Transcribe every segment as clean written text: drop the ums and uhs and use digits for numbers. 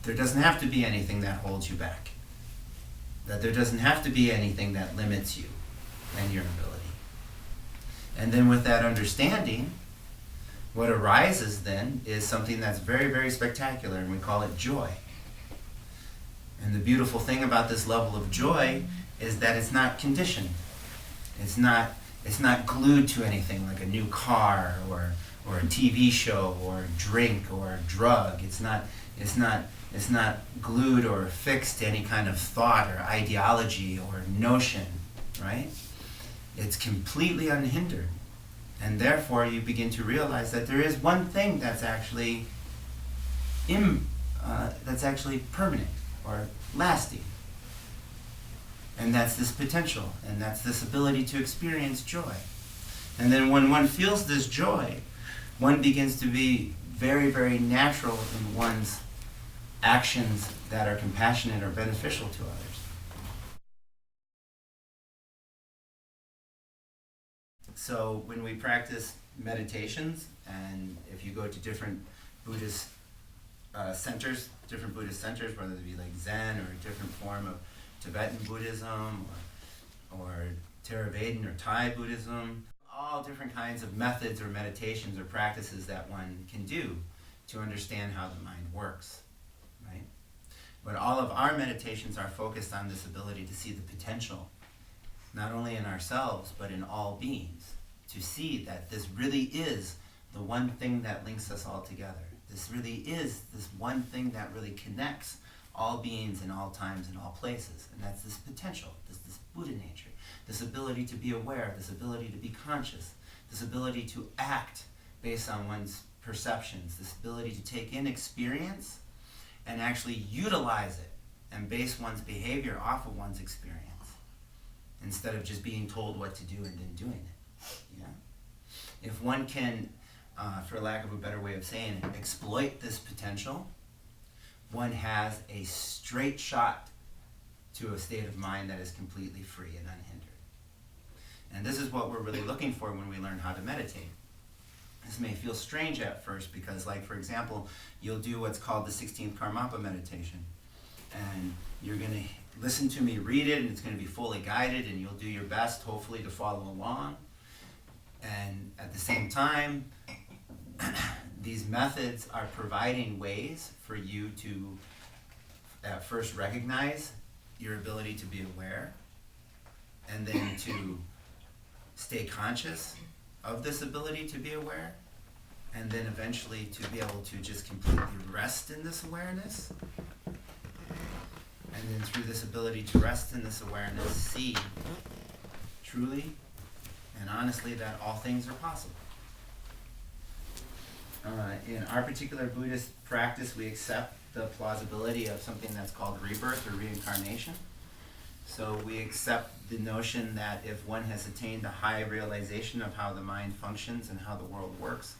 there doesn't have to be anything that holds you back. That there doesn't have to be anything that limits you and your ability. And then with that understanding, what arises then is something that's very, very spectacular, and we call it joy. And the beautiful thing about this level of joy is that it's not conditioned. It's not glued to anything like a new car or a TV show or a drink or a drug. It's not glued or fixed to any kind of thought or ideology or notion, right? It's completely unhindered. And therefore you begin to realize that there is one thing that's actually permanent or lasting. And that's this potential, and that's this ability to experience joy. And then when one feels this joy, one begins to be very, very natural in one's actions that are compassionate or beneficial to others. So when we practice meditations, and if you go to different Buddhist centers, whether it be like Zen or a different form of Tibetan Buddhism or Theravadan or Thai Buddhism, all different kinds of methods or meditations or practices that one can do to understand how the mind works, right? But all of our meditations are focused on this ability to see the potential, not only in ourselves, but in all beings, to see that this really is the one thing that links us all together. This really is this one thing that really connects all beings in all times and all places. And that's this potential, this Buddha nature, this ability to be aware, this ability to be conscious, this ability to act based on one's perceptions, this ability to take in experience and actually utilize it and base one's behavior off of one's experience instead of just being told what to do and then doing it. Yeah? If one can, for lack of a better way of saying it, exploit this potential, one has a straight shot to a state of mind that is completely free and unhindered. And this is what we're really looking for when we learn how to meditate. This may feel strange at first because, like, for example, you'll do what's called the 16th Karmapa meditation. And you're going to listen to me read it, and it's going to be fully guided, and you'll do your best, hopefully, to follow along. And at the same time, these methods are providing ways for you to at first recognize your ability to be aware, and then to stay conscious of this ability to be aware, and then eventually to be able to just completely rest in this awareness. And then through this ability to rest in this awareness, see truly and honestly that all things are possible. In our particular Buddhist practice, we accept the plausibility of something that's called rebirth or reincarnation. So we accept the notion that if one has attained a high realization of how the mind functions and how the world works,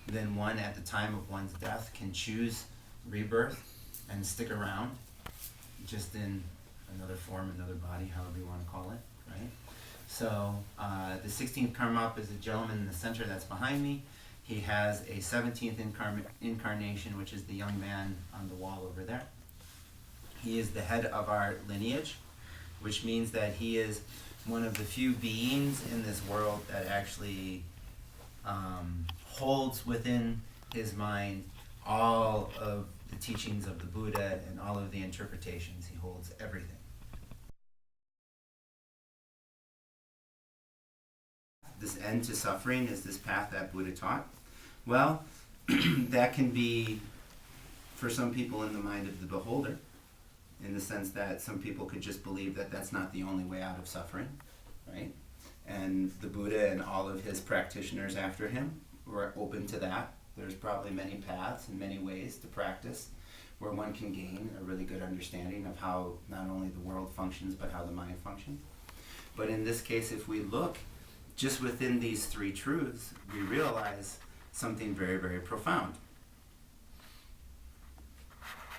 then one at the time of one's death can choose rebirth and stick around just in another form, another body, however you want to call it, right? So the 16th Karmapa is a gentleman in the center that's behind me. He has a 17th incarnation, which is the young man on the wall over there. He is the head of our lineage, which means that he is one of the few beings in this world that actually holds within his mind all of the teachings of the Buddha and all of the interpretations. He holds everything. This end to suffering is this path that Buddha taught. Well, that can be, for some people, in the mind of the beholder, in the sense that some people could just believe that that's not the only way out of suffering, right? And the Buddha and all of his practitioners after him were open to that. There's probably many paths and many ways to practice where one can gain a really good understanding of how not only the world functions, but how the mind functions. But in this case, if we look just within these three truths, we realize something very, very profound.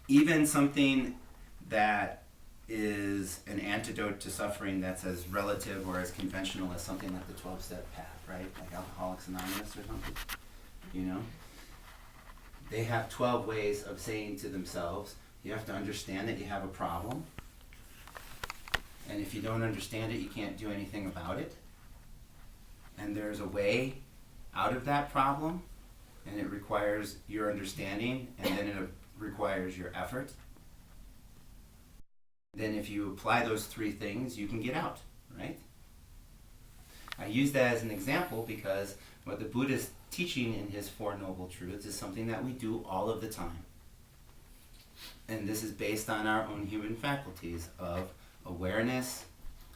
Even something that is an antidote to suffering that's as relative or as conventional as something like the 12-step path, right? Like Alcoholics Anonymous or something, you know? They have 12 ways of saying to themselves, You have to understand that you have a problem. And if you don't understand it, you can't do anything about it. And there's a way out of that problem, and it requires your understanding, and then it requires your effort. Then if you apply those three things, you can get out, right? I use that as an example because what the Buddha is teaching in his Four Noble Truths is something that we do all of the time. And this is based on our own human faculties of awareness,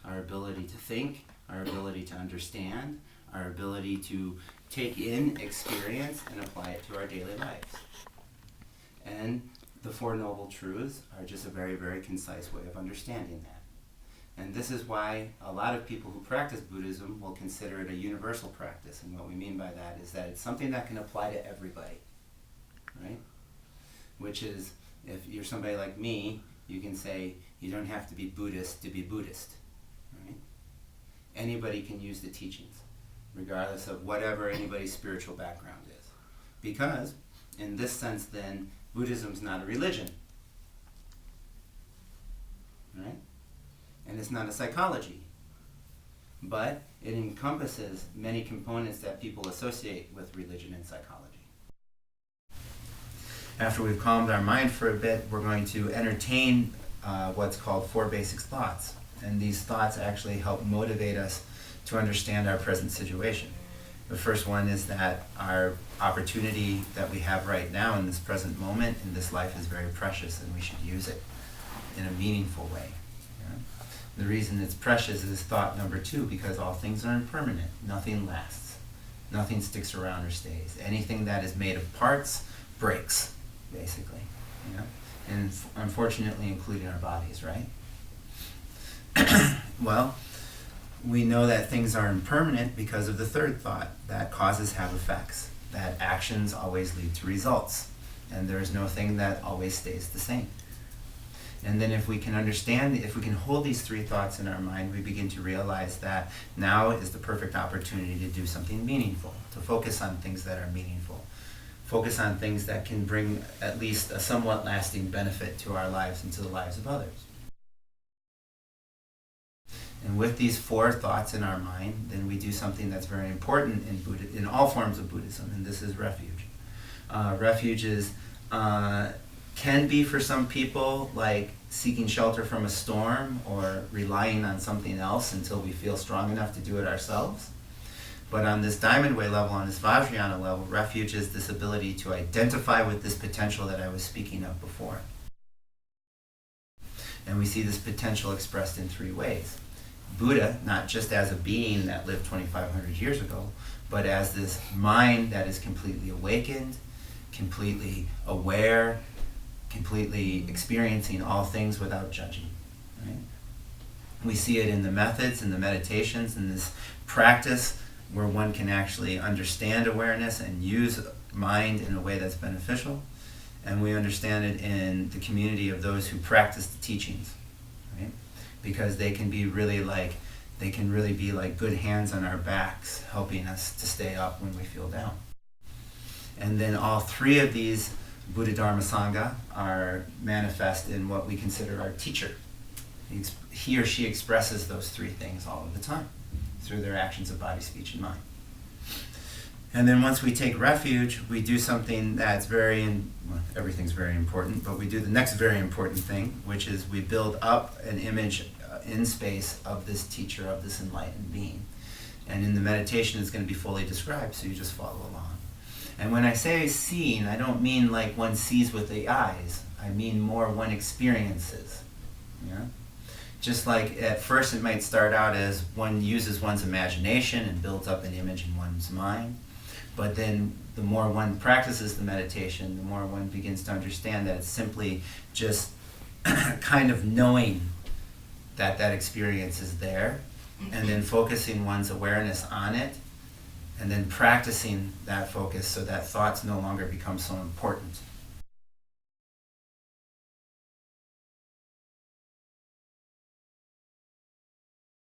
our ability to think, our ability to understand, our ability to take in experience and apply it to our daily lives. And the Four Noble Truths are just a very, very concise way of understanding that. And this is why a lot of people who practice Buddhism will consider it a universal practice. And what we mean by that is that it's something that can apply to everybody, right? Which is, if you're somebody like me, you can say, you don't have to be Buddhist to be Buddhist, right? Anybody can use the teachings, regardless of whatever anybody's spiritual background is. Because, in this sense then, Buddhism's not a religion, right? And it's not a psychology, but it encompasses many components that people associate with religion and psychology. After we've calmed our mind for a bit, we're going to entertain what's called four basic thoughts. And these thoughts actually help motivate us to understand our present situation. The first one is that our opportunity that we have right now in this present moment in this life is very precious, and we should use it in a meaningful way. The reason it's precious is thought number two, because all things are impermanent. Nothing lasts. Nothing sticks around or stays. Anything that is made of parts breaks, basically. And unfortunately, including our bodies, right? Well, we know that things are impermanent because of the third thought, that causes have effects, that actions always lead to results, and there is no thing that always stays the same. And then if we can understand, if we can hold these three thoughts in our mind, we begin to realize that now is the perfect opportunity to do something meaningful, to focus on things that are meaningful, focus on things that can bring at least a somewhat lasting benefit to our lives and to the lives of others. And with these four thoughts in our mind, then we do something that's very important in all forms of Buddhism, and this is refuge. Refuge is can be for some people like seeking shelter from a storm or relying on something else until we feel strong enough to do it ourselves. But on this Diamond Way level, on this Vajrayana level, refuge is this ability to identify with this potential that I was speaking of before. And we see this potential expressed in three ways. Buddha, not just as a being that lived 2,500 years ago, but as this mind that is completely awakened, completely aware, completely experiencing all things without judging. Right? We see it in the methods, in the meditations, in this practice where one can actually understand awareness and use mind in a way that's beneficial. And we understand it in the community of those who practice the teachings. Right? Because they can be really be like good hands on our backs, helping us to stay up when we feel down. And then all three of these Buddha Dharma Sangha are manifest in what we consider our teacher. He or she expresses those three things all of the time through their actions of body, speech, and mind. And then once we take refuge, we do something that's everything's very important, but we do the next very important thing, which is we build up an image in space of this teacher, of this enlightened being. And in the meditation, it's going to be fully described, so you just follow along. And when I say seeing, I don't mean like one sees with the eyes. I mean more one experiences. Yeah? Just like at first it might start out as one uses one's imagination and builds up an image in one's mind. But then the more one practices the meditation, the more one begins to understand that it's simply just kind of knowing that that experience is there, and then focusing one's awareness on it, and then practicing that focus so that thoughts no longer become so important.